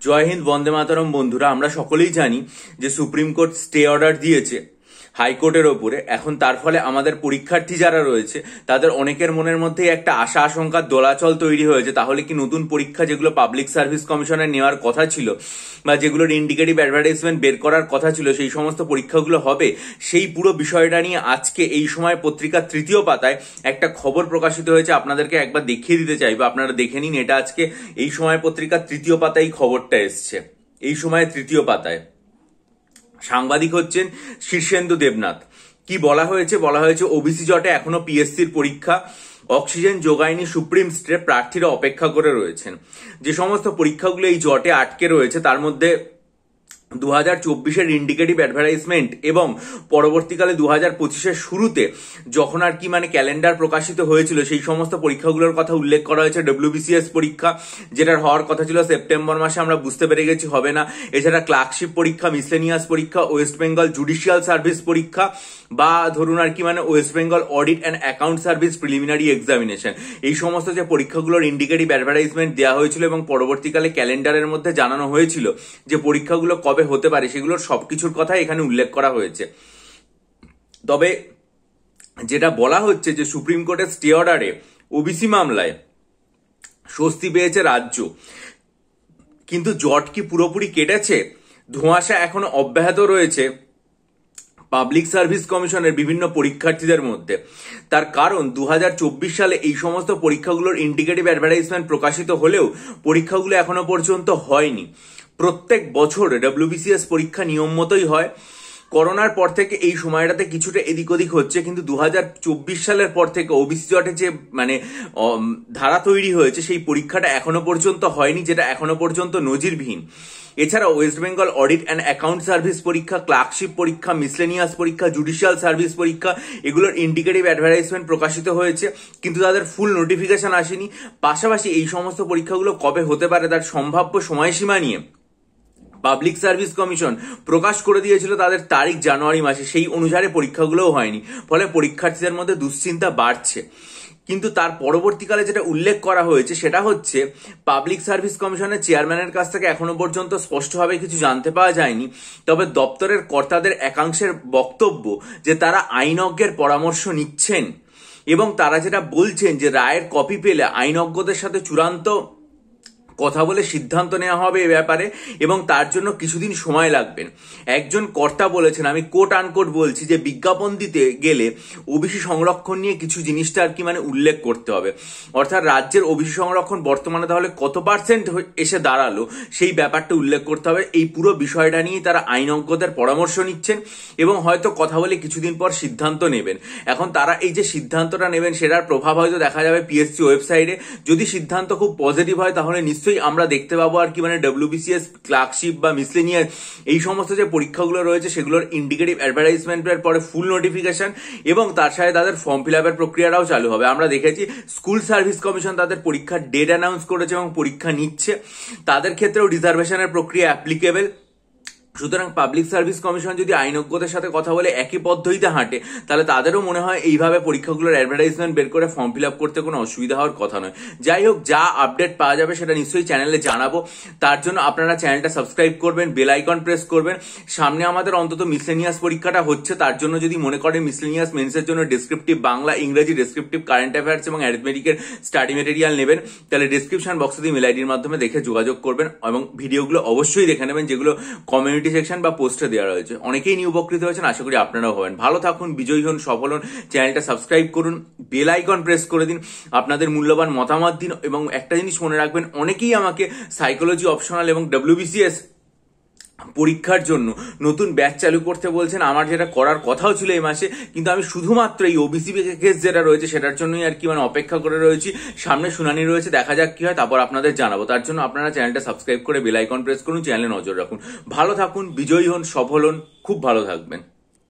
জয় হিন্দ, বন্দে মাতরম। বন্ধুরা, আমরা সকলেই জানি যে সুপ্রিম কোর্ট স্টে অর্ডার দিয়েছে হাইকোর্টের ওপরে। এখন তার ফলে আমাদের পরীক্ষার্থী যারা রয়েছে তাদের অনেকের মনের মধ্যেই একটা আশা আশঙ্কার দোলাচল তৈরি হয়েছে। তাহলে কি নতুন পরীক্ষা যেগুলো পাবলিক সার্ভিস কমিশনের নেওয়ার কথা ছিল বা যেগুলোর ইন্ডিকেটিভ অ্যাডভার্টাইজমেন্ট বের করার কথা ছিল সেই সমস্ত পরীক্ষাগুলো হবে? সেই পুরো বিষয়টা নিয়ে আজকে এই সময় পত্রিকার তৃতীয় পাতায় একটা খবর প্রকাশিত হয়েছে। আপনাদেরকে একবার দেখিয়ে দিতে চাইবো, আপনারা দেখে নিন। এটা আজকে এই সময় পত্রিকার তৃতীয় পাতায় এই খবরটা এসছে। এই সময় তৃতীয় পাতায় সাংবাদিক হচ্ছেন শীর্ষেন্দু দেবনাথ। কি বলা হয়েছে? বলা হয়েছে ওবিসি জটে এখনো পিএসসির পরীক্ষা, অক্সিজেন যোগায়নি সুপ্রিম স্টে, প্রার্থীরা অপেক্ষা করে রয়েছেন। যে সমস্ত পরীক্ষাগুলো এই জটে আটকে রয়েছে তার মধ্যে 2024-এর ইন্ডিকেটিভ অ্যাডভার্টাইজমেন্ট এবং পরবর্তীকালে 2025-এর শুরুতে যখন আর কি ক্যালেন্ডার প্রকাশিত হয়েছিল সেই সমস্ত পরীক্ষাগুলোর কথা উল্লেখ করা হয়েছে। ডব্লিউবিসিএস পরীক্ষা যেটার হওয়ার কথা ছিল সেপ্টেম্বর মাসে, আমরা বুঝতে পেরে গেছি হবে না। এছাড়া ক্লার্কশিপ পরীক্ষা, মিসলেনিয়াস পরীক্ষা, ওয়েস্ট বেঙ্গল জুডিশিয়াল সার্ভিস পরীক্ষা বা ধরুন আর কি West Bengal audit and account service preliminary examination, এই সমস্ত যে পরীক্ষাগুলোর ইন্ডিকেটিভ অ্যাডভার্টাইজমেন্ট দেওয়া হয়েছিল এবং পরবর্তীকালে ক্যালেন্ডারের মধ্যে জানানো হয়েছিল যে পরীক্ষাগুলো কবে হতে পারে, সেগুলোর সবকিছুর কথা এখানে উল্লেখ করা হয়েছে। তবে যেটা বলা হচ্ছে যে সুপ্রিম কোর্টের স্টে অর্ডারে ওবিসি মামলায় স্বস্তি পেয়েছে রাজ্য, কিন্তু জট কি পুরোপুরি কেটেছে? ধোঁয়াশা এখনো অব্যাহত রয়েছে পাবলিক সার্ভিস কমিশনের বিভিন্ন পরীক্ষার্থীদের মধ্যে। তার কারণ 2024 সালে এই সমস্ত পরীক্ষাগুলোর ইন্ডিকেটিভ অ্যাডভার্টাইজমেন্ট প্রকাশিত হলেও পরীক্ষাগুলো এখনো পর্যন্ত হয়নি। প্রত্যেক বছর ডব্লিউবিসিএস পরীক্ষা নিয়ম মতোই হয়। করোনার পর থেকে এই সময়টাতে কিছুটা এদিক ওদিক হচ্ছে, কিন্তু 2024 সালের পর থেকে ওবিসি জটে যে ধারা তৈরি হয়েছে সেই পরীক্ষাটা এখনো পর্যন্ত হয়নি, যেটা এখনো পর্যন্ত নজিরবিহীন। এছাড়া West Bengal audit and account service পরীক্ষা, ক্লার্কশিপ পরীক্ষা, মিসলেনিয়াস পরীক্ষা, জুডিশিয়াল সার্ভিস পরীক্ষা, এগুলোর ইন্ডিকেটিভ অ্যাডভার্টাইজমেন্ট প্রকাশিত হয়েছে কিন্তু তাদের ফুল নোটিফিকেশন আসেনি। পাশাপাশি এই সমস্ত পরীক্ষাগুলো কবে হতে পারে তার সম্ভাব্য সময়সীমা নিয়ে পাবলিক সার্ভিস কমিশন প্রকাশ করে দিয়েছিল তাদের তারিখ জানুয়ারি মাসে, সেই অনুসারে পরীক্ষাগুলোও হয়নি। ফলে পরীক্ষার্থীদের মধ্যে দুশ্চিন্তা বাড়ছে। কিন্তু তার পরবর্তীকালে যেটা উল্লেখ করা হয়েছে সেটা হচ্ছে পাবলিক সার্ভিস কমিশনের চেয়ারম্যানের কাছ থেকে এখনো পর্যন্ত স্পষ্টভাবে কিছু জানতে পাওয়া যায়নি। তবে দপ্তরের কর্তাদের একাংশের বক্তব্য যে তারা আইনজ্ঞের পরামর্শ নিচ্ছেন এবং তারা যেটা বলছেন যে রায়ের কপি পেলে আইনজ্ঞদের সাথে চূড়ান্ত কথা বলে সিদ্ধান্ত নেওয়া হবে এ ব্যাপারে এবং তার জন্য কিছুদিন সময় লাগবে। একজন কর্তা বলেছেন, আমি কোট আনকোট বলছি, যে বিজ্ঞাপন দিতে গেলে ওবিসি সংরক্ষণ নিয়ে কিছু জিনিসটা আর কি উল্লেখ করতে হবে। অর্থাৎ রাজ্যের ওবিসি সংরক্ষণ বর্তমানে তাহলে কত পার্সেন্ট এসে দাঁড়ালো সেই ব্যাপারটা উল্লেখ করতে হবে। এই পুরো বিষয়টা নিয়ে তারা আইনজ্ঞদের পরামর্শ নিচ্ছেন এবং হয়তো কথা বলে কিছুদিন পর সিদ্ধান্ত নেবেন। এখন তারা এই যে সিদ্ধান্তটা নেবেন সেটার প্রভাব হয়তো দেখা যাবে পিএসসি ওয়েবসাইটে। যদি সিদ্ধান্ত খুব পজিটিভ হয় তাহলে নিশ্চয়ই আমরা দেখতে পাবো আর কি ডব্লিউবিসিএস, ক্লার্কশিপ বা মিসলেনিয়াস এই সমস্ত যে পরীক্ষাগুলো রয়েছে সেগুলোর ইন্ডিকেটিভ অ্যাডভার্টাইজমেন্টের পরে ফুল নোটিফিকেশন এবং তার সাথে তাদের ফর্ম ফিল আপের প্রক্রিয়াটাও চালু হবে। আমরা দেখেছি স্কুল সার্ভিস কমিশন তাদের পরীক্ষার ডেট অ্যানাউন্স করেছে এবং পরীক্ষা নিচ্ছে। তাদের ক্ষেত্রেও রিজার্ভেশনের প্রক্রিয়া অ্যাপ্লিকেবল। সুতরাং পাবলিক সার্ভিস কমিশন যদি আইনজ্ঞদের সাথে কথা বলে একই পদ্ধতিতে হাঁটে তাহলে তাদেরও মনে হয় এইভাবে পরীক্ষাগুলোর অ্যাডভার্টাইজমেন্ট বের করে ফর্ম ফিল আপ করতে কোনো অসুবিধা হওয়ার কথা নয়। যাই হোক, যা আপডেট পাওয়া যাবে সেটা নিশ্চয়ই চ্যানেলে জানাবো। তার জন্য আপনারা চ্যানেলটা সাবস্ক্রাইব করবেন, বেল আইকন প্রেস করবেন। সামনে আমাদের অন্তত মিসলেনিয়াস পরীক্ষাটা হচ্ছে, তার জন্য যদি মনে করেন মিসলেনিয়াস মেন্সের জন্য ডেসক্রিপটিভ বাংলা, ইংরেজি, ডেসক্রিপটিভ কারেন্ট অ্যাফেয়ার্স এবং অ্যারিথমেটিকের স্টাডি মেটেরিয়াল নেবেন, তাহলে ডেসক্রিপশন বক্সে দিয়ে মেল আইডির মাধ্যমে দেখে যোগাযোগ করবেন এবং ভিডিওগুলো অবশ্যই দেখে নেবেন যেগুলো কমিউনিটি সেকশন বা পোস্টে দেওয়া রয়েছে। অনেকেই নিয়ে উপকৃত হয়েছেন, আশা করি আপনারাও হবেন। ভালো থাকুন, বিজয়ী হন, সফল হন। চ্যানেলটা সাবস্ক্রাইব করুন, বেল আইকন প্রেস করে দিন, আপনাদের মূল্যবান মতামত দিন এবং একটা জিনিস মনে রাখবেন, অনেকেই আমাকে সাইকোলজি অপশনাল এবং ডব্লিউবিসিএস পরীক্ষার জন্য নতুন ব্যাচ চালু করতে বলছেন। আমার যেটা করার কথাও ছিল এই মাসে, কিন্তু আমি শুধুমাত্র এই ওবিসি কেস যেটা রয়েছে সেটার জন্যই আর কি অপেক্ষা করে রয়েছি। সামনে শুনানি রয়েছে, দেখা যাক কি হয়, তারপর আপনাদের জানাবো। তার জন্য আপনারা চ্যানেলটা সাবস্ক্রাইব করে বেল আইকন প্রেস করুন, চ্যানেলে নজর রাখুন। ভালো থাকুন, বিজয়ী হন, সফল হন, খুব ভালো থাকবেন।